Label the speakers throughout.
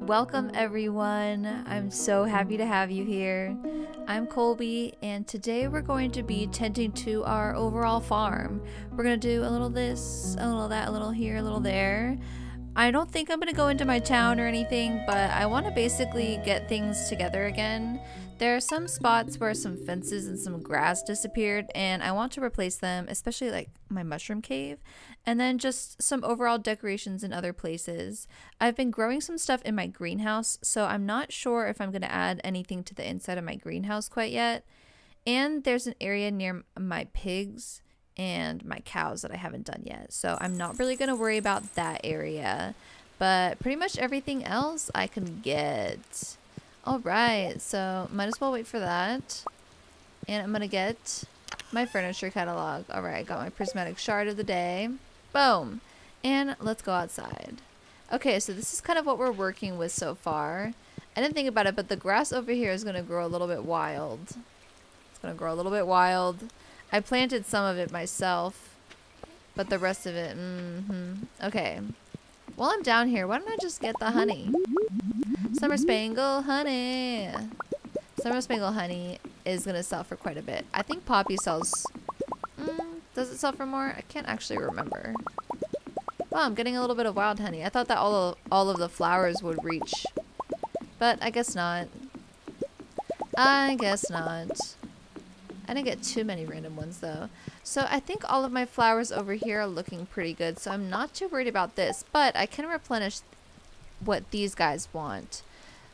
Speaker 1: Welcome everyone. I'm so happy to have you here. I'm Colby and today we're going to be tending to our overall farm. We're going to do a little this, a little that, a little here, a little there. I don't think I'm going to go into my town or anything, but I want to basically get things together again. There are some spots where some fences and some grass disappeared and I want to replace them, especially like my mushroom cave, and then just some overall decorations in other places. I've been growing some stuff in my greenhouse, so I'm not sure if I'm going to add anything to the inside of my greenhouse quite yet. And there's an area near my pigs and my cows that I haven't done yet, so I'm not really going to worry about that area, but pretty much everything else I can get. Alright, so might as well wait for that. And I'm gonna get my furniture catalog. Alright, I got my prismatic shard of the day. Boom! And let's go outside. Okay, so this is kind of what we're working with so far. I didn't think about it, but the grass over here is gonna grow a little bit wild. It's gonna grow a little bit wild. I planted some of it myself, but the rest of it, Okay. While I'm down here, why don't I just get the honey? Summer Spangle honey. Summer Spangle honey is going to sell for quite a bit. I think Poppy sells... does it sell for more? I can't actually remember. Wow, I'm getting a little bit of wild honey. I thought that all of the flowers would reach. But I guess not. I guess not. I didn't get too many random ones though. So I think all of my flowers over here are looking pretty good. So I'm not too worried about this. But I can replenish what these guys want.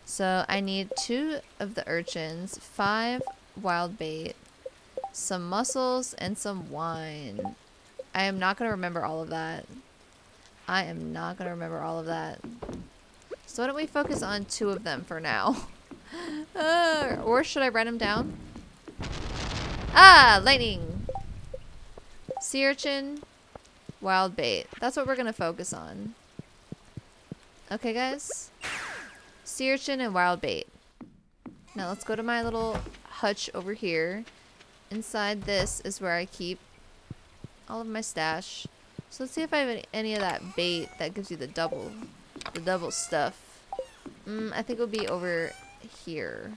Speaker 1: So I need 2 of the urchins, 5 wild bait, some mussels, and some wine. I am not going to remember all of that. I am not going to remember all of that. So why don't we focus on 2 of them for now? Or should I write them down? Ah, lightning. Sea urchin, wild bait. That's what we're going to focus on. Okay, guys. Sea urchin and wild bait. Now let's go to my little hutch over here. Inside this is where I keep all of my stash. So let's see if I have any of that bait that gives you the double stuff. I think it'll be over here.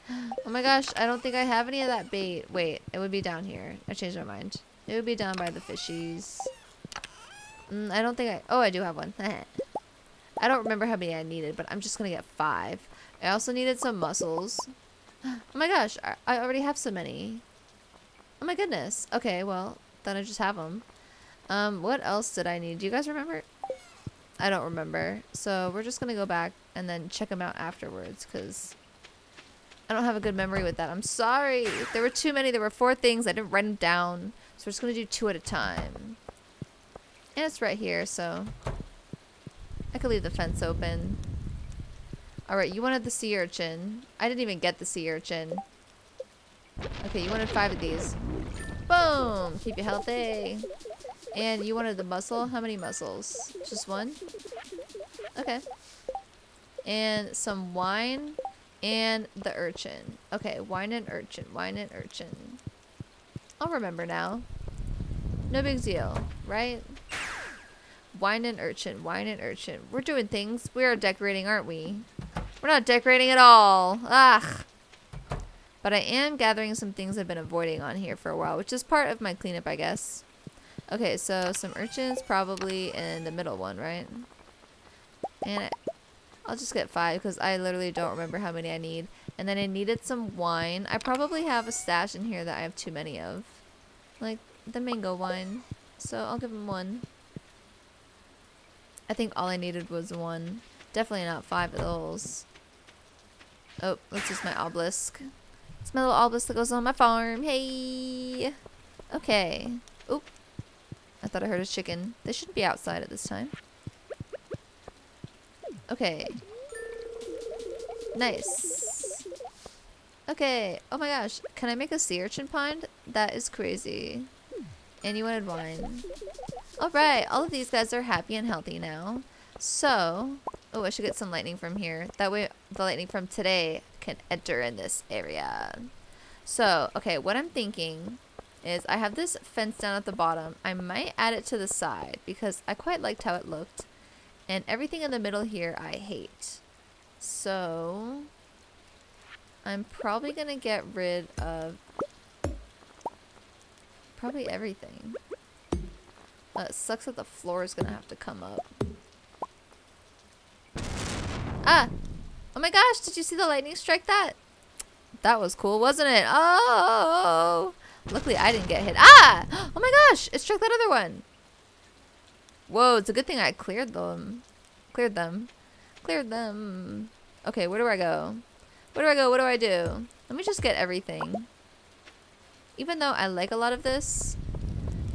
Speaker 1: Oh my gosh, I don't think I have any of that bait. Wait, it would be down here. I changed my mind. It would be down by the fishies. I don't think oh, I do have one. I don't remember how many I needed, but I'm just gonna get 5. I also needed some mussels. Oh my gosh, I already have so many. Oh my goodness. Okay, well, then I just have them. What else did I need? Do you guys remember? I don't remember. So we're just gonna go back and then check them out afterwards, because I don't have a good memory with that. I'm sorry. There were too many. There were 4 things. I didn't write them down. So we're just gonna do 2 at a time. And it's right here, so I could leave the fence open. Alright, you wanted the sea urchin. I didn't even get the sea urchin. Okay, you wanted 5 of these. Boom! Keep you healthy. And you wanted the mussel? How many mussels? Just 1? Okay. And some wine and the urchin. Okay, wine and urchin. Wine and urchin. I'll remember now. No big deal, right? Wine and urchin, wine and urchin. We're doing things. We are decorating, aren't we? We're not decorating at all. Ugh. But I am gathering some things I've been avoiding on here for a while, which is part of my cleanup, I guess. Okay, so some urchins probably in the middle one, right? And I'll just get 5 because I literally don't remember how many I need. And then I needed some wine. I probably have a stash in here that I have too many of. Like the mango wine. So I'll give them 1. I think all I needed was 1. Definitely not 5 of those. Oh, let's use my obelisk. It's my little obelisk that goes on my farm. Hey! Okay. Oop. I thought I heard a chicken. They shouldn't be outside at this time. Okay. Nice. Okay. Oh my gosh. Can I make a sea urchin pond? That is crazy. And you wanted wine. Alright, all of these guys are happy and healthy now. So, oh, I should get some lightning from here. That way, the lightning from today can enter in this area. So, okay, what I'm thinking is I have this fence down at the bottom. I might add it to the side because I quite liked how it looked. And everything in the middle here I hate. So I'm probably gonna get rid of probably everything. It sucks that the floor is gonna have to come up. Ah! Oh my gosh, did you see the lightning strike that? That was cool, wasn't it? Oh! Luckily I didn't get hit. Ah! Oh my gosh, it struck that other one. Whoa, it's a good thing I cleared them. Cleared them. Cleared them. Okay, where do I go? Where do I go? What do I do? Let me just get everything. Even though I like a lot of this,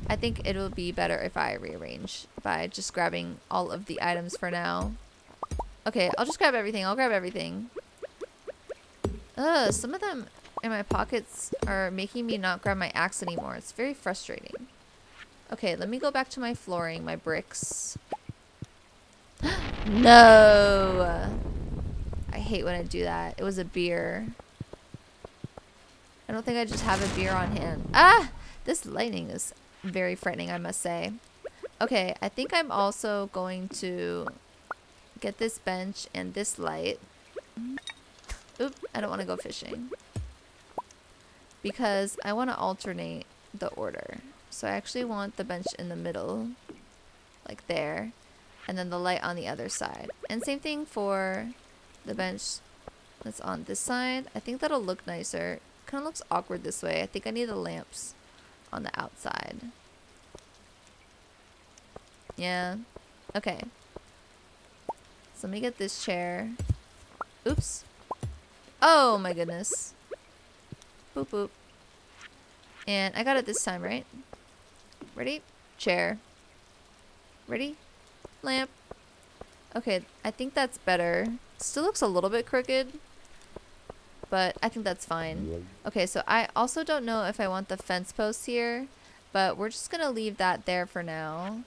Speaker 1: I think it will be better if I rearrange by just grabbing all of the items for now. Okay, I'll just grab everything. I'll grab everything. Ugh, some of them in my pockets are making me not grab my axe anymore. It's very frustrating. Okay, let me go back to my flooring, my bricks. No! I hate when I do that. It was a beer. I don't think I just have a beer on hand. Ah! This lightning is very frightening, I must say. Okay, I think I'm also going to get this bench and this light. Oop, I don't want to go fishing. Because I want to alternate the order. So I actually want the bench in the middle. Like there. And then the light on the other side. And same thing for the bench that's on this side. I think that'll look nicer. Kind of looks awkward this way. I think I need the lamps on the outside. Yeah. Okay. So let me get this chair. Oops. Oh my goodness. Boop boop. And I got it this time, right? Ready? Chair. Ready? Lamp. Okay, I think that's better. Still looks a little bit crooked, but I think that's fine. Okay, so I also don't know if I want the fence posts here, but we're just gonna leave that there for now.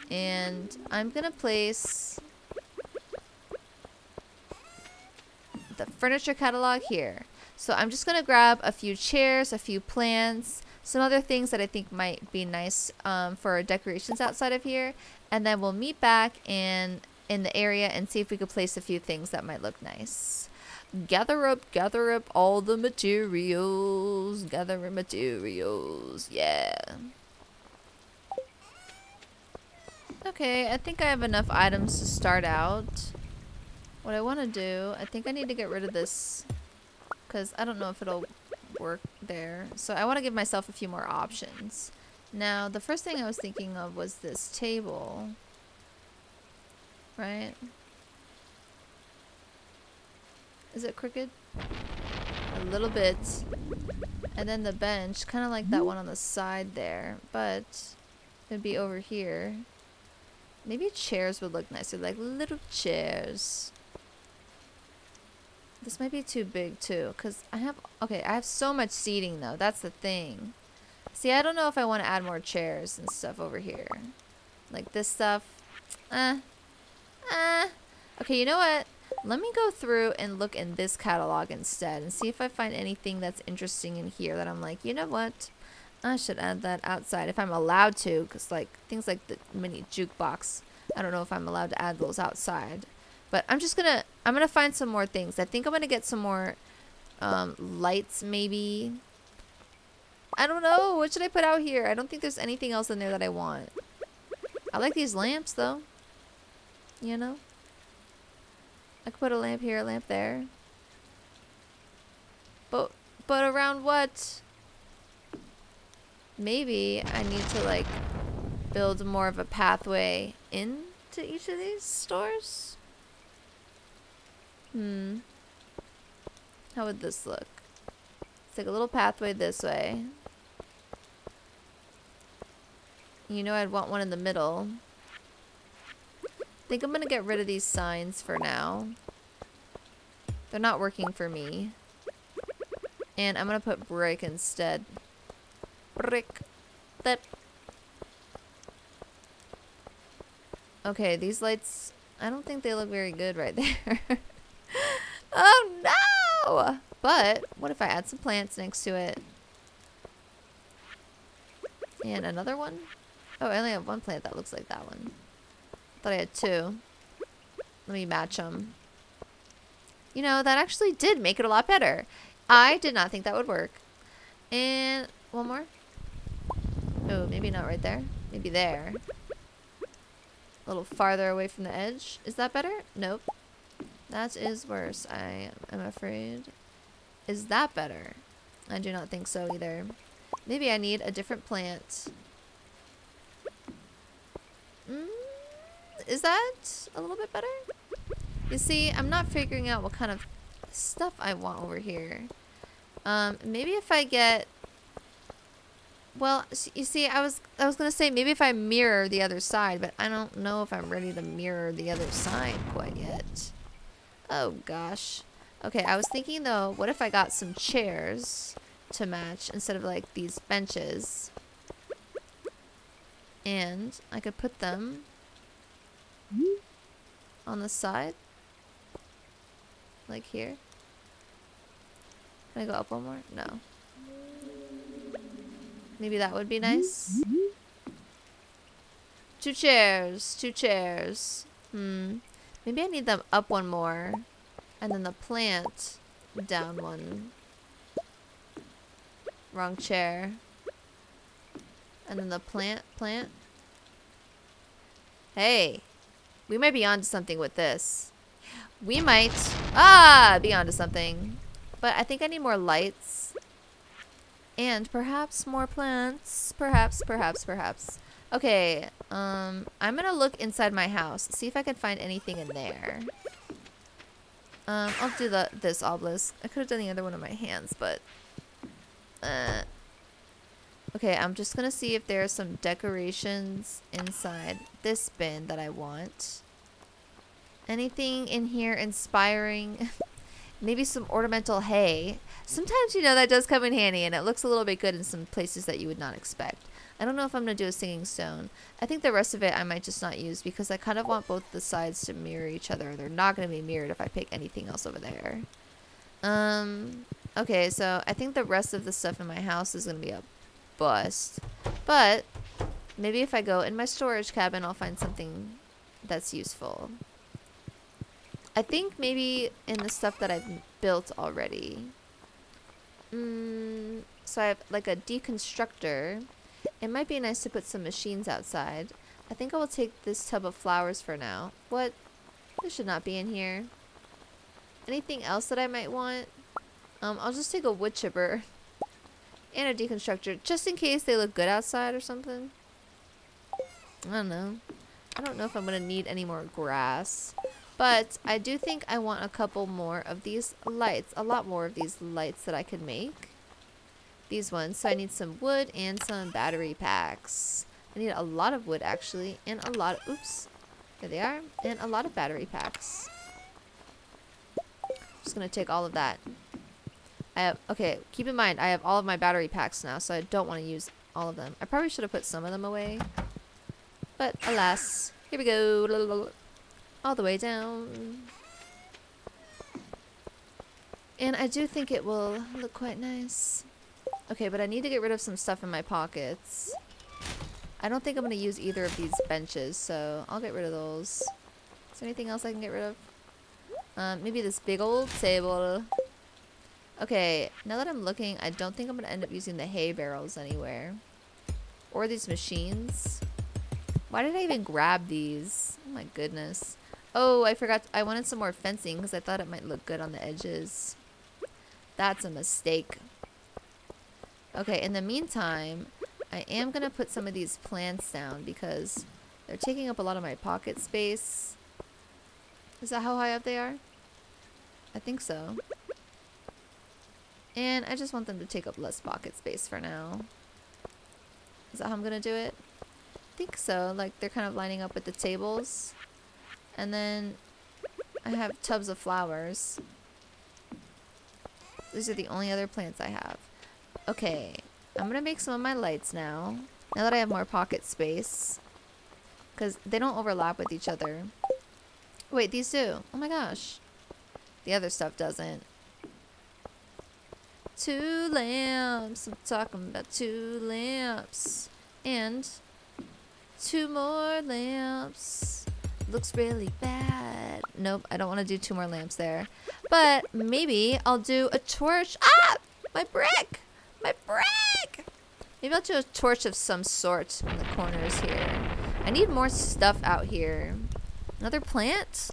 Speaker 1: And I'm gonna place the furniture catalog here. So I'm just gonna grab a few chairs, a few plants, some other things that I think might be nice for decorations outside of here, and then we'll meet back in the area and see if we could place a few things that might look nice. Gather up all the materials. Gather materials. Yeah. Okay, I think I have enough items to start out. What I want to do, I think I need to get rid of this because I don't know if it'll work there. So I want to give myself a few more options. Now, the first thing I was thinking of was this table. Right? Is it crooked? A little bit. And then the bench, kind of like that one on the side there, but it'd be over here. Maybe chairs would look nicer, like little chairs. This might be too big too, because I have so much seating though. That's the thing. See, I don't know if I want to add more chairs and stuff over here. Like this stuff. Okay, you know what? Let me go through and look in this catalog instead and see if I find anything that's interesting in here that I'm like, you know what? I should add that outside if I'm allowed to, because like things like the mini jukebox, I don't know if I'm allowed to add those outside. But I'm gonna find some more things. I think I'm gonna get some more lights maybe. I don't know. What should I put out here? I don't think there's anything else in there that I want. I like these lamps though. You know? I could put a lamp here, a lamp there. But around what? Maybe I need to like build more of a pathway into each of these stores. How would this look? It's like a little pathway this way. You know I'd want one in the middle. I think I'm gonna get rid of these signs for now. They're not working for me. And I'm gonna put brick instead. Brick. That. Okay, these lights, I don't think they look very good right there. Oh no! But what if I add some plants next to it? And another one? Oh, I only have one plant that looks like that one. Thought I had two. Let me match them. You know, that actually did make it a lot better. I did not think that would work. And one more. Oh, maybe not right there. Maybe there. A little farther away from the edge. Is that better? Nope. That is worse, I am afraid. Is that better? I do not think so either. Maybe I need a different plant. Is that a little bit better? You see, I'm not figuring out what kind of stuff I want over here. Maybe if I get... Well, you see, I was gonna say maybe if I mirror the other side, but I don't know if I'm ready to mirror the other side quite yet. Oh gosh. Okay, I was thinking though, what if I got some chairs to match instead of like these benches? And I could put them on the side. Like here. Can I go up one more? No. Maybe that would be nice. 2 chairs. 2 chairs. Maybe I need them up one more. And then the plant down one. Wrong chair. And then the plant. Hey. We might be onto something with this. We might be onto something. But I think I need more lights. And perhaps more plants. Perhaps. Okay, I'm gonna look inside my house. See if I can find anything in there. I'll do this obelisk. I could have done the other one in my hands, but... Okay, I'm just gonna see if there are some decorations inside this bin that I want. Anything in here inspiring? Maybe some ornamental hay. Sometimes, you know, that does come in handy, and it looks a little bit good in some places that you would not expect. I don't know if I'm going to do a singing stone. I think the rest of it I might just not use because I kind of want both the sides to mirror each other. They're not going to be mirrored if I pick anything else over there. Okay, so I think the rest of the stuff in my house is going to be a bust. But maybe if I go in my storage cabin, I'll find something that's useful. I think maybe in the stuff that I've built already. So I have like a deconstructor. It might be nice to put some machines outside. I think I will take this tub of flowers for now. What? This should not be in here. Anything else that I might want? I'll just take a wood chipper and a deconstructor just in case they look good outside or something. I don't know. I don't know if I'm going to need any more grass. But I do think I want a couple more of these lights. A lot more of these lights that I could make. These ones. So I need some wood and some battery packs. I need a lot of wood actually. And a lot of... Oops. There they are. And a lot of battery packs. Just going to take all of that. Okay, keep in mind, I have all of my battery packs now. So I don't want to use all of them. I probably should have put some of them away. But alas. Here we go. All the way down. And I do think it will look quite nice. Okay, but I need to get rid of some stuff in my pockets. I don't think I'm going to use either of these benches, so I'll get rid of those. Is there anything else I can get rid of? Maybe this big old table. Okay, now that I'm looking, I don't think I'm going to end up using the hay barrels anywhere. Or these machines. Why did I even grab these? Oh my goodness. Oh, I forgot. I wanted some more fencing because I thought it might look good on the edges. That's a mistake. Okay, in the meantime, I am going to put some of these plants down because they're taking up a lot of my pocket space. Is that how high up they are? I think so. And I just want them to take up less pocket space for now. Is that how I'm going to do it? I think so. Like, they're kind of lining up with the tables. And then I have tubs of flowers. These are the only other plants I have. Okay, I'm going to make some of my lights now. Now that I have more pocket space. Because they don't overlap with each other. Wait, these do. Oh my gosh. The other stuff doesn't. 2 lamps. I'm talking about 2 lamps. And 2 more lamps. Looks really bad. nope. I don't want to do 2 more lamps there. But maybe I'll do a torch. Ah! My brick! My brick! Maybe I'll do a torch of some sort in the corners here. I need more stuff out here. Another plant?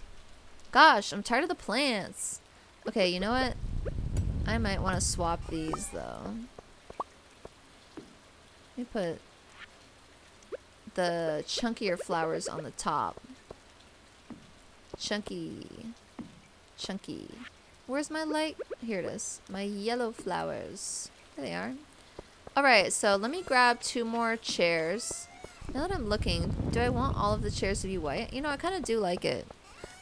Speaker 1: Gosh, I'm tired of the plants. Okay, you know what? I might want to swap these though. Let me put the chunkier flowers on the top. Chunky. Chunky. Where's my light? Here it is. My yellow flowers. There they are. Alright, so let me grab 2 more chairs. Now that I'm looking, do I want all of the chairs to be white? You know, I kind of do like it.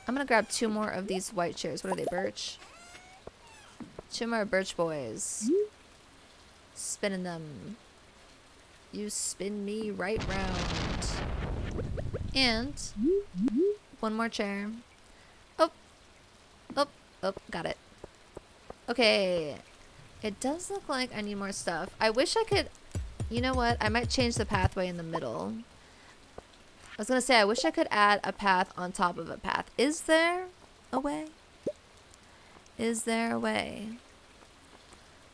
Speaker 1: I'm gonna grab 2 more of these white chairs. What are they, birch? 2 more birch boys. Spinning them. You spin me right round. And 1 more chair. Oh. Oh. Oh, got it. Okay. It does look like I need more stuff. I wish I could... You know what? I might change the pathway in the middle. I was gonna say, I wish I could add a path on top of a path. Is there a way? Is there a way?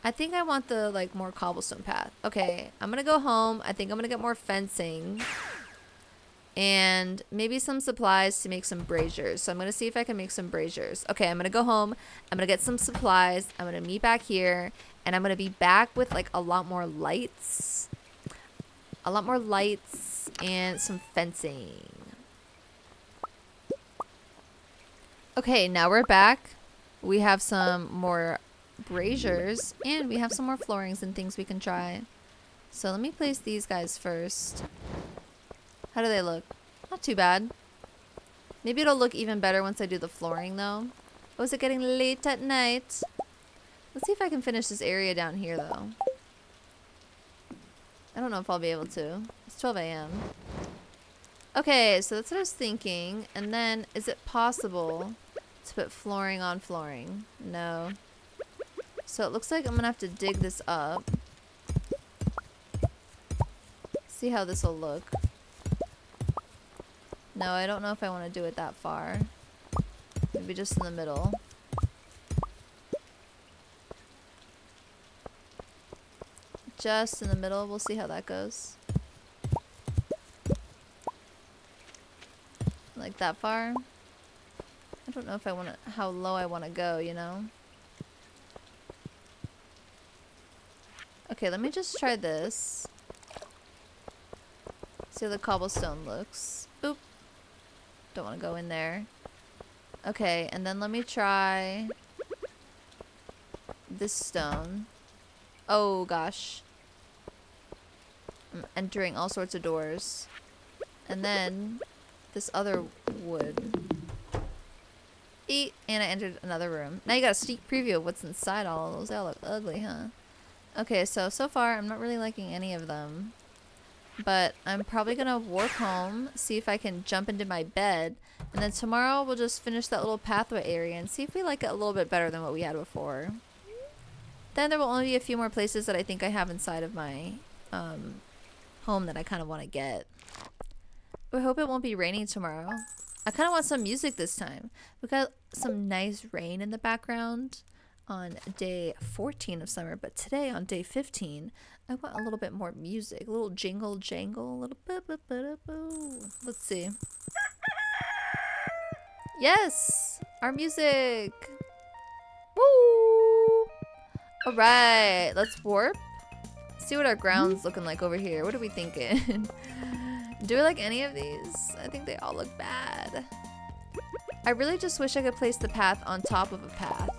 Speaker 1: I think I want the, like, more cobblestone path. Okay, I'm gonna go home. I think I'm gonna get more fencing. And maybe some supplies to make some braziers. So I'm gonna see if I can make some braziers. Okay, I'm gonna go home. I'm gonna get some supplies. I'm gonna meet back here. And I'm gonna be back with, like, a lot more lights. A lot more lights and some fencing. Okay, now we're back. We have some more braziers. And we have some more floorings and things we can try. So let me place these guys first. How do they look? Not too bad. Maybe it'll look even better once I do the flooring, though. Oh, is it getting late at night? Let's see if I can finish this area down here, though. I don't know if I'll be able to. It's 12 a.m. Okay, so that's what I was thinking. And then, is it possible to put flooring on flooring? No. So it looks like I'm gonna have to dig this up. See how this will look. No, I don't know if I want to do it that far. Maybe just in the middle. Just in the middle. We'll see how that goes. Like that far. I don't know if I want to, how low I want to go, you know? Okay, let me just try this. See how the cobblestone looks. Oop. Don't want to go in there. Okay, and then let me try this stone. Oh gosh. I'm entering all sorts of doors. And then this other wood. Eat. And I entered another room. Now you got a sneak preview of what's inside all of those. They all look ugly, huh? Okay, so far I'm not really liking any of them. But I'm probably gonna warp home, see if I can jump into my bed, and then tomorrow we'll just finish that little pathway area and see if we like it a little bit better than what we had before. Then there will only be a few more places that I think I have inside of my home that I kind of want to get. I hope it won't be raining tomorrow. I kind of want some music this time. We got some nice rain in the background on day 14 of summer, but today on day 15 I want a little bit more music, a little jingle jangle, a little boo. Let's see. Yes, our music. Woo! All right, let's warp. See what our ground's looking like over here. What are we thinking? Do we like any of these? I think they all look bad. I really just wish I could place the path on top of a path,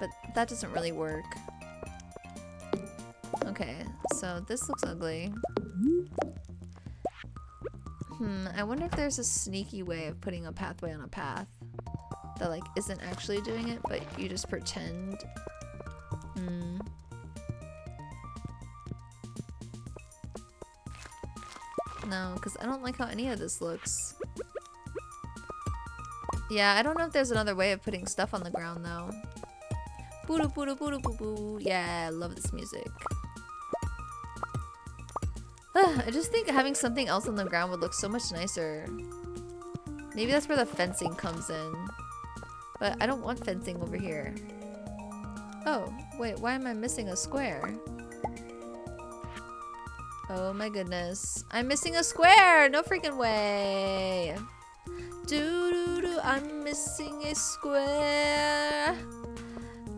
Speaker 1: but that doesn't really work. Okay, so this looks ugly. I wonder if there's a sneaky way of putting a pathway on a path that, like, isn't actually doing it, but you just pretend. No, because I don't like how any of this looks. Yeah, I don't know if there's another way of putting stuff on the ground, though. Boo boo boo boo boo. Yeah, I love this music. I just think having something else on the ground would look so much nicer. Maybe that's where the fencing comes in. But I don't want fencing over here. Oh, wait, why am I missing a square? Oh my goodness. I'm missing a square! No freaking way! Doo-doo-doo, I'm missing a square!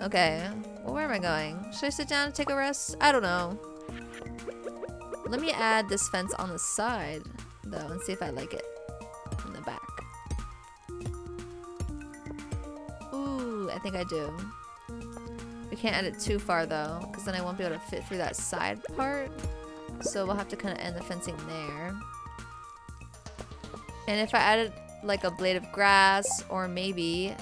Speaker 1: Okay, well, where am I going? Should I sit down and take a rest? I don't know. Let me add this fence on the side, though, and see if I like it. In the back. Ooh, I think I do. We can't add it too far, though, because then I won't be able to fit through that side part. So we'll have to kind of end the fencing there. And if I added, like, a blade of grass, or maybe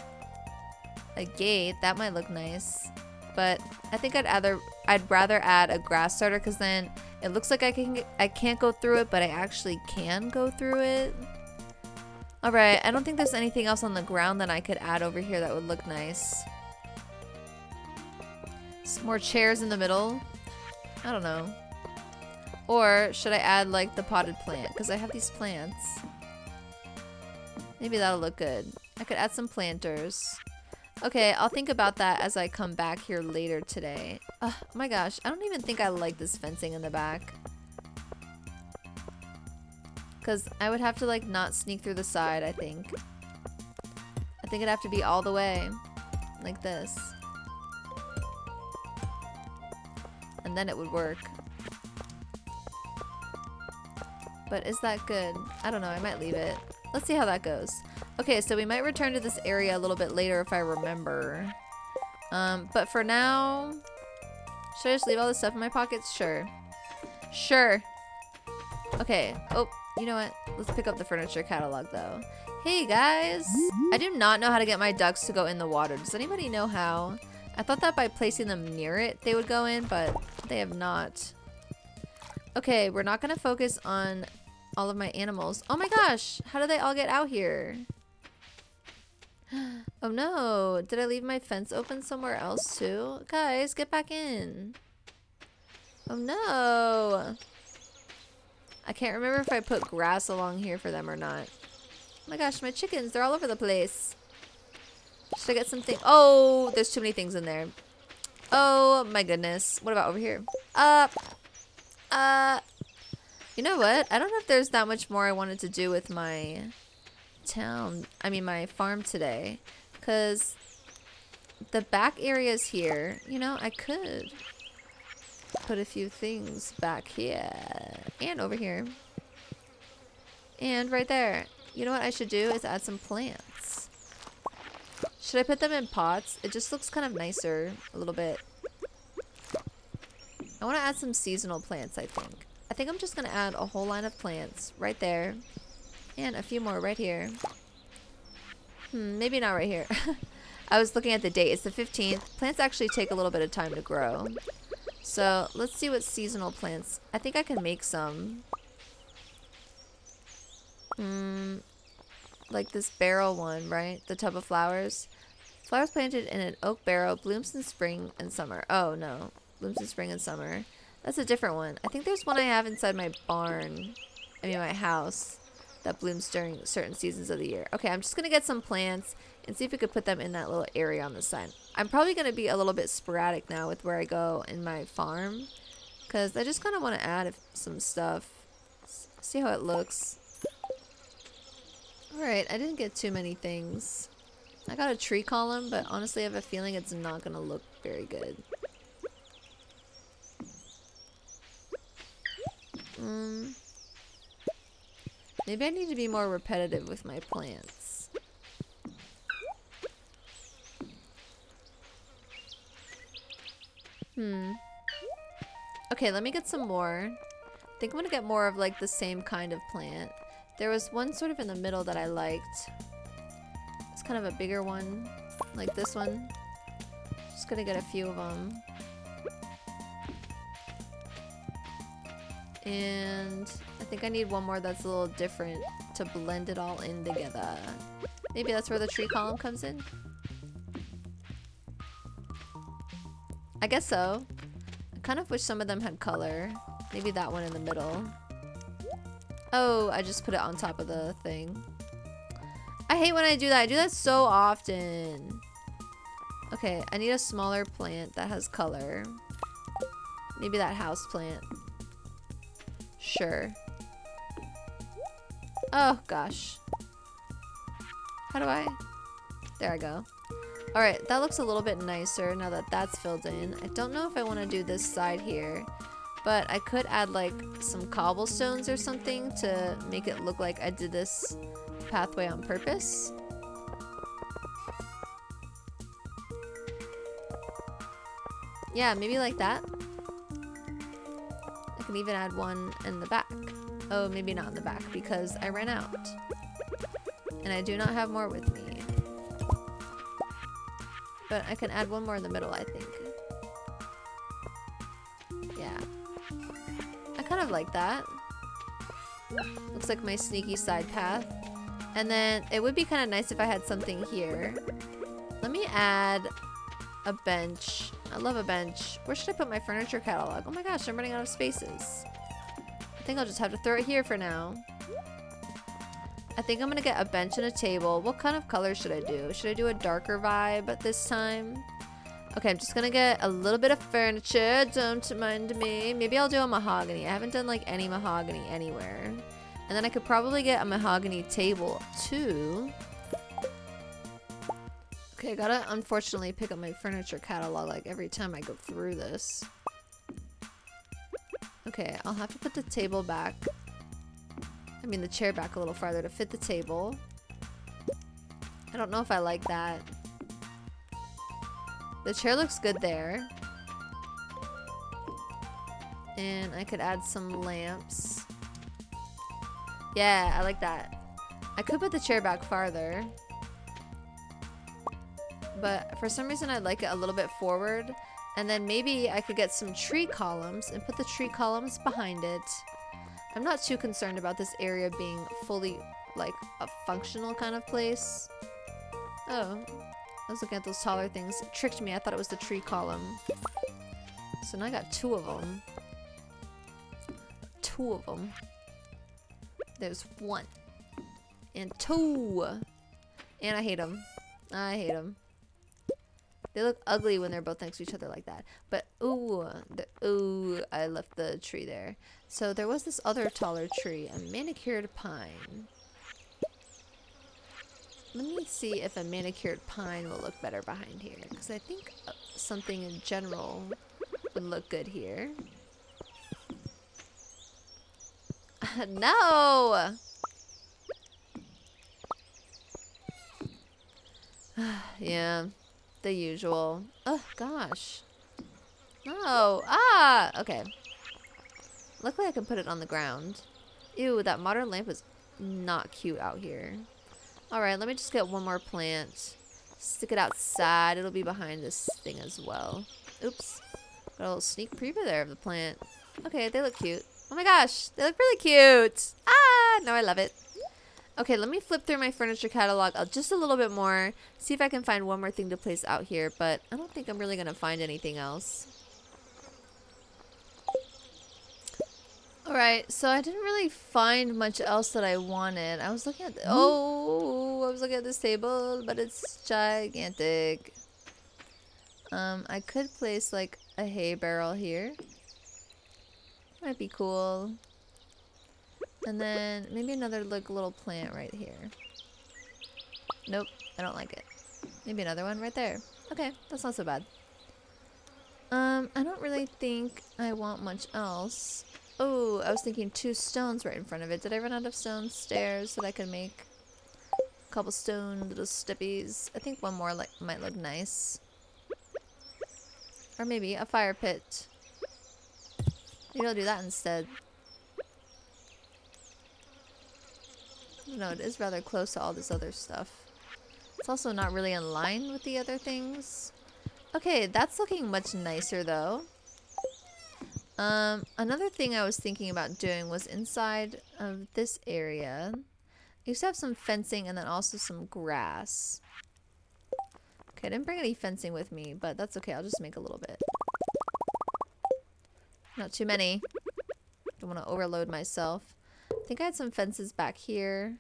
Speaker 1: a gate, that might look nice. But I think I'd rather add a grass starter, because then it looks like I can't go through it, but I actually can go through it. Alright, I don't think there's anything else on the ground that I could add over here that would look nice. Some more chairs in the middle. I don't know. Or should I add like the potted plant? Because I have these plants. Maybe that'll look good. I could add some planters. Okay, I'll think about that as I come back here later today. Oh my gosh, I don't even think I like this fencing in the back. Because I would have to like not sneak through the side, I think. I think it'd have to be all the way. Like this. And then it would work. But is that good? I don't know, I might leave it. Let's see how that goes. Okay, so we might return to this area a little bit later if I remember. But for now, should I just leave all this stuff in my pockets? Sure. Sure. Okay. Oh, you know what? Let's pick up the furniture catalog though. Hey guys! I do not know how to get my ducks to go in the water. Does anybody know how? I thought that by placing them near it, they would go in, but they have not. Okay, we're not gonna focus on all of my animals. Oh my gosh! How did they all get out here? Oh no! Did I leave my fence open somewhere else too? Guys, get back in! Oh no! I can't remember if I put grass along here for them or not. Oh my gosh, my chickens, they're all over the place. Should I get something? Oh, there's too many things in there. Oh my goodness. What about over here? You know what? I don't know if there's that much more I wanted to do with my my farm today. Because the back areas here, you know, I could put a few things back here and over here and right there. You know what I should do is add some plants. Should I put them in pots? It just looks kind of nicer a little bit. I want to add some seasonal plants, I think. I think I'm just going to add a whole line of plants right there and a few more right here. Maybe not right here. I was looking at the date. It's the 15th. Plants actually take a little bit of time to grow. So let's see what seasonal plants. I think I can make some. Like this barrel one, right? The tub of flowers. Flowers planted in an oak barrel, blooms in spring and summer. Oh no, blooms in spring and summer. That's a different one. I think there's one I have inside my barn. I mean my house. That blooms during certain seasons of the year. Okay, I'm just gonna get some plants and see if we could put them in that little area on the side. I'm probably gonna be a little bit sporadic now with where I go in my farm, because I just kind of want to add some stuff. See how it looks. Alright, I didn't get too many things. I got a tree column, but honestly I have a feeling it's not gonna look very good. Maybe I need to be more repetitive with my plants. Okay, let me get some more. I think I'm gonna get more of like the same kind of plant. There was one sort of in the middle that I liked. It's kind of a bigger one, like this one. Just gonna get a few of them. And I think I need one more that's a little different to blend it all in together. Maybe that's where the tree column comes in? I guess so. I kind of wish some of them had color. Maybe that one in the middle. Oh, I just put it on top of the thing. I hate when I do that. I do that so often. Okay, I need a smaller plant that has color. Maybe that house plant. Sure. Oh, gosh. How do I? There I go. Alright, that looks a little bit nicer now that that's filled in. I don't know if I want to do this side here, but I could add like some cobblestones or something to make it look like I did this pathway on purpose. Yeah, maybe like that. I can even add one in the back. Oh, maybe not in the back because I ran out. And I do not have more with me. But I can add one more in the middle, I think. Yeah. I kind of like that. Looks like my sneaky side path. And then it would be kind of nice if I had something here. Let me add a bench. I love a bench. Where should I put my furniture catalog? Oh my gosh, I'm running out of spaces. I think I'll just have to throw it here for now. I think I'm gonna get a bench and a table. What kind of color should I do? Should I do a darker vibe this time? Okay, I'm just gonna get a little bit of furniture. Don't mind me. Maybe I'll do a mahogany. I haven't done like any mahogany anywhere. And then I could probably get a mahogany table too. Okay, I gotta unfortunately pick up my furniture catalog like every time I go through this. Okay, I'll have to put the table back. I mean the chair back a little farther to fit the table. I don't know if I like that. The chair looks good there. And I could add some lamps. Yeah, I like that. I could put the chair back farther. But for some reason I'd like it a little bit forward. And then maybe I could get some tree columns and put the tree columns behind it. I'm not too concerned about this area being fully like a functional kind of place. Oh, I was looking at those taller things. It tricked me. I thought it was the tree column. So now I got two of them. Two of them. There's one. And two. And I hate them. I hate them. They look ugly when they're both next to each other like that. But, ooh, I left the tree there. So there was this other taller tree, a manicured pine. Let me see if a manicured pine will look better behind here. Because I think something in general would look good here. No! Yeah. The usual. Oh, gosh. No. Ah! Okay. Luckily I can put it on the ground. Ew, that modern lamp is not cute out here. Alright, let me just get one more plant. Stick it outside. It'll be behind this thing as well. Oops. Got a little sneak preview there of the plant. Okay, they look cute. Oh my gosh, they look really cute. Ah! No, I love it. Okay, let me flip through my furniture catalog just a little bit more. See if I can find one more thing to place out here, but I don't think I'm really going to find anything else. Alright, so I didn't really find much else that I wanted. I was looking at I was looking at this table, but it's gigantic. I could place like a hay barrel here. Might be cool. And then maybe another like little plant right here. Nope, I don't like it. Maybe another one right there. Okay, that's not so bad. I don't really think I want much else. Oh, I was thinking 2 stones right in front of it. Did I run out of stone stairs that I could make? Cobblestone little steppies. I think one more might look nice. Or maybe a fire pit. Maybe I'll do that instead. No, it is rather close to all this other stuff. It's also not really in line with the other things. Okay, that's looking much nicer though. Another thing I was thinking about doing was inside of this area. I used to have some fencing and then also some grass. Okay, I didn't bring any fencing with me, but that's okay. I'll just make a little bit. Not too many. Don't want to overload myself. I think I had some fences back here.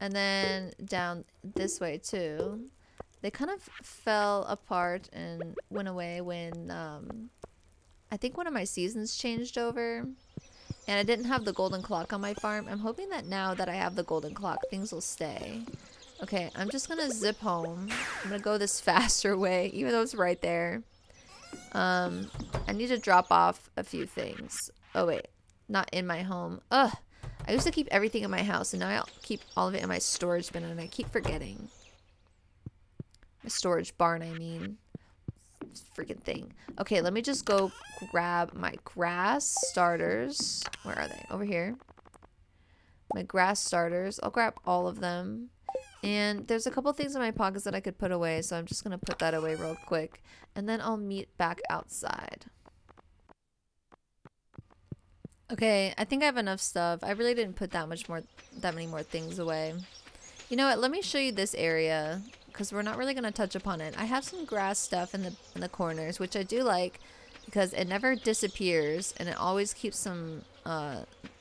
Speaker 1: And then down this way too. They kind of fell apart and went away when I think one of my seasons changed over. And I didn't have the golden clock on my farm. I'm hoping that now that I have the golden clock, things will stay. Okay, I'm just gonna zip home. I'm gonna go this faster way, even though it's right there. I need to drop off a few things. Oh wait, not in my home. Ugh, I used to keep everything in my house, and now I'll keep all of it in my storage bin, and I keep forgetting. My storage barn, I mean. Freaking thing. Okay, let me just go grab my grass starters. Where are they? Over here. My grass starters. I'll grab all of them. And there's a couple things in my pockets that I could put away, so I'm just gonna put that away real quick. And then I'll meet back outside. Okay, I think I have enough stuff. I really didn't put that many more things away. You know what? Let me show you this area, because we're not really going to touch upon it. I have some grass stuff in the corners, which I do like because it never disappears and it always keeps some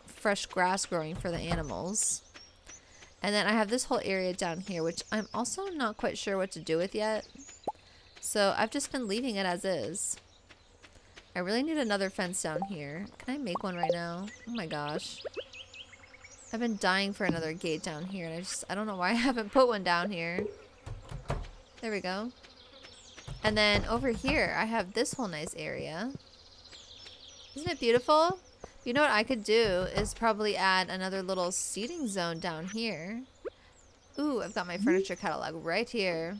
Speaker 1: fresh grass growing for the animals. And then I have this whole area down here, which I'm also not quite sure what to do with yet. So I've just been leaving it as is. I really need another fence down here. Can I make one right now? Oh my gosh. I've been dying for another gate down here, and I don't know why I haven't put one down here. There we go. And then over here, I have this whole nice area. Isn't it beautiful? You know what I could do is probably add another little seating zone down here. Ooh, I've got my furniture catalog right here.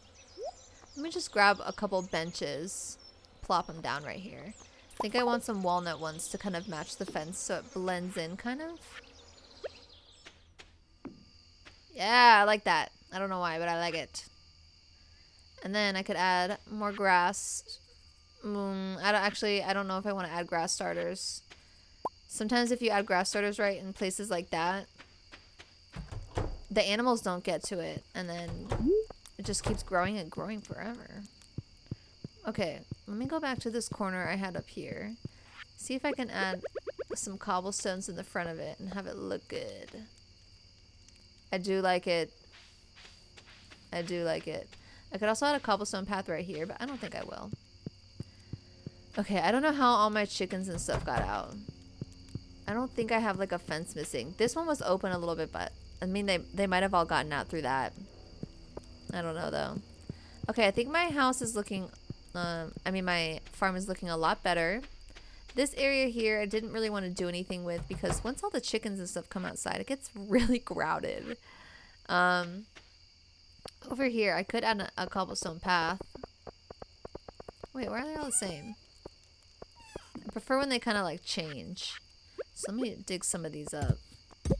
Speaker 1: Let me just grab a couple benches. Plop them down right here. I think I want some walnut ones to kind of match the fence so it blends in kind of. Yeah, I like that. I don't know why, but I like it. And then I could add more grass. I don't know if I want to add grass starters. Sometimes if you add grass starters right in places like that, the animals don't get to it. And then it just keeps growing and growing forever. Okay, let me go back to this corner I had up here. See if I can add some cobblestones in the front of it and have it look good. I do like it. I do like it. I could also add a cobblestone path right here, but I don't think I will. Okay, I don't know how all my chickens and stuff got out. I don't think I have like a fence missing. This one was open a little bit, but I mean they might have all gotten out through that. I don't know though. Okay, I think my house is looking my farm is looking a lot better. This area here I didn't really want to do anything with because once all the chickens and stuff come outside, it gets really crowded. Over here I could add a cobblestone path. Wait, why are they all the same? I prefer when they kind of like change. So let me dig some of these up. I'm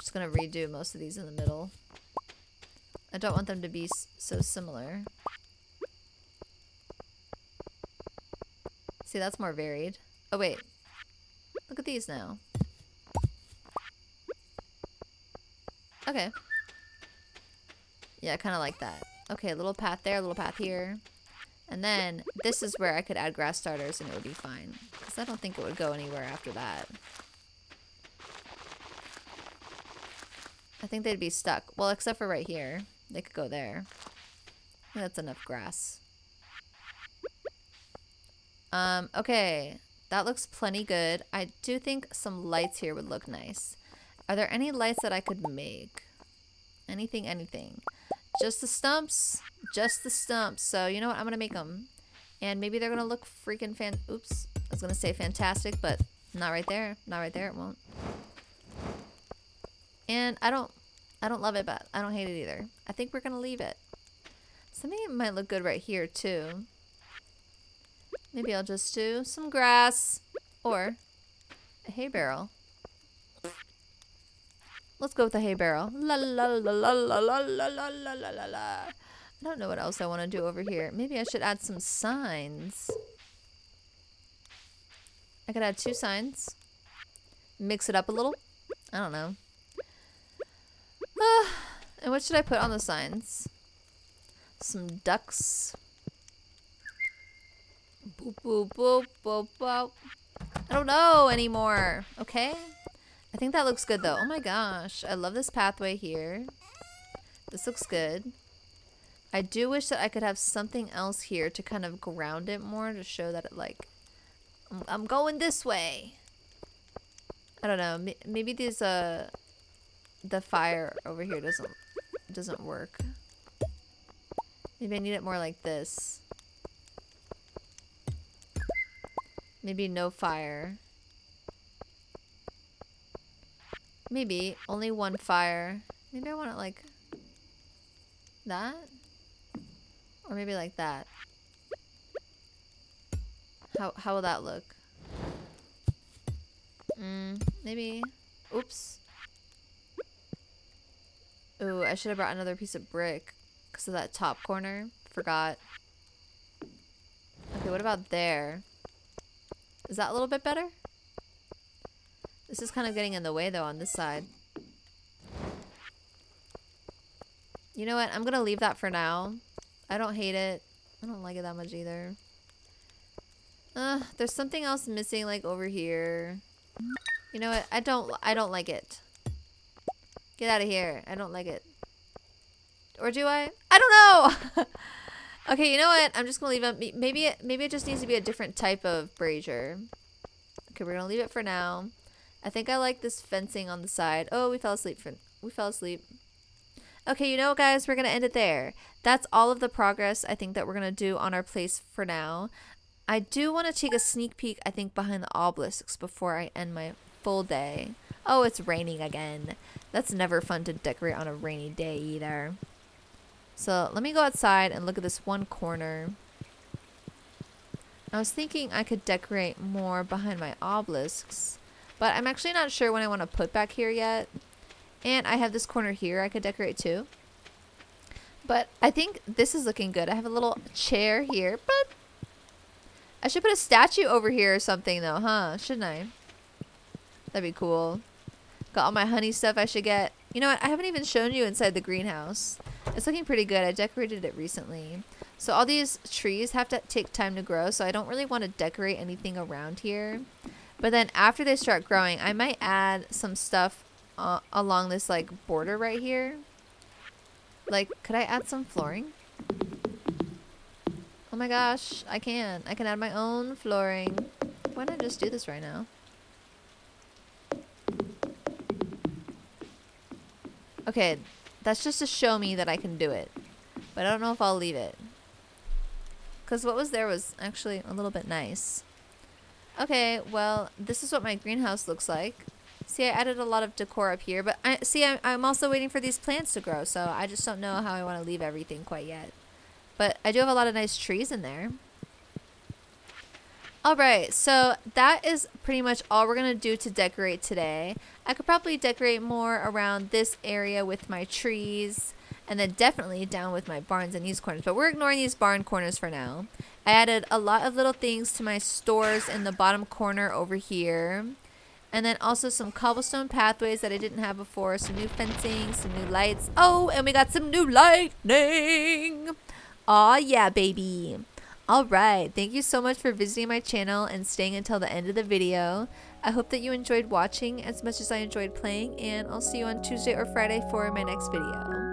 Speaker 1: just gonna redo most of these in the middle. I don't want them to be so similar. See, that's more varied. Oh wait, look at these now. Okay. Yeah, I kind of like that. Okay, a little path there, a little path here. And then this is where I could add grass starters and it would be fine. Because I don't think it would go anywhere after that. I think they'd be stuck. Well, except for right here. They could go there. I think that's enough grass. Okay. That looks plenty good. I do think some lights here would look nice. Are there any lights that I could make? Anything, anything. Just the stumps. Just the stumps. So, you know what? I'm going to make them. And maybe they're going to look freaking oops. I was going to say fantastic, but not right there. Not right there. It won't. And I don't love it, but I don't hate it either. I think we're going to leave it. Something might look good right here, too. Maybe I'll just do some grass or a hay barrel. Let's go with the hay barrel. La la la la la la la la la la la la. I don't know what else I want to do over here. Maybe I should add some signs. I could add 2 signs. Mix it up a little. I don't know. And what should I put on the signs? Some ducks. Boop, boop, boop, boop, boop. I don't know anymore. Okay? I think that looks good though. Oh my gosh, I love this pathway here. This looks good. I do wish that I could have something else here to kind of ground it more, to show that it like, I'm going this way. I don't know, maybe these, the fire over here doesn't work. Maybe I need it more like this. Maybe no fire. Maybe only one fire. Maybe I want it like that? Or maybe like that. How will that look? Maybe. Oops. Ooh, I should have brought another piece of brick because of that top corner. Forgot. Okay, what about there? Is that a little bit better? This is kind of getting in the way though on this side. You know what? I'm gonna leave that for now. I don't hate it. I don't like it that much either. There's something else missing like over here. You know what? I don't like it. Get out of here. I don't like it. Or do I? I don't know! Okay, you know what? I'm just gonna leave it. Maybe it just needs to be a different type of brazier. Okay, we're gonna leave it for now. I think I like this fencing on the side. Oh, we fell asleep. We fell asleep. Okay, you know what, guys? We're gonna end it there. That's all of the progress I think that we're gonna do on our place for now. I do want to take a sneak peek, I think, behind the obelisks before I end my full day. Oh, it's raining again. That's never fun to decorate on a rainy day either. So let me go outside and look at this one corner. I was thinking I could decorate more behind my obelisks, but I'm actually not sure what I want to put back here yet. And I have this corner here I could decorate too. But I think this is looking good. I have a little chair here, but I should put a statue over here or something though, huh? Shouldn't I? That'd be cool. Got all my honey stuff I should get. You know what? I haven't even shown you inside the greenhouse. It's looking pretty good. I decorated it recently. So all these trees have to take time to grow, so I don't really want to decorate anything around here. But then after they start growing, I might add some stuff along this like border right here. Like, could I add some flooring? Oh my gosh, I can add my own flooring. Why don't I just do this right now? Okay, that's just to show me that I can do it. But I don't know if I'll leave it. Because what was there was actually a little bit nice. Okay, well, this is what my greenhouse looks like. See, I added a lot of decor up here. But I'm also waiting for these plants to grow. So I just don't know how I want to leave everything quite yet. But I do have a lot of nice trees in there. Alright, so that is pretty much all we're going to do to decorate today. I could probably decorate more around this area with my trees. And then definitely down with my barns and these corners. But we're ignoring these barn corners for now. I added a lot of little things to my stores in the bottom corner over here. And then also some cobblestone pathways that I didn't have before. Some new fencing, some new lights. Oh, and we got some new lightning. Aw, yeah, baby. Alright, thank you so much for visiting my channel and staying until the end of the video. I hope that you enjoyed watching as much as I enjoyed playing, and I'll see you on Tuesday or Friday for my next video.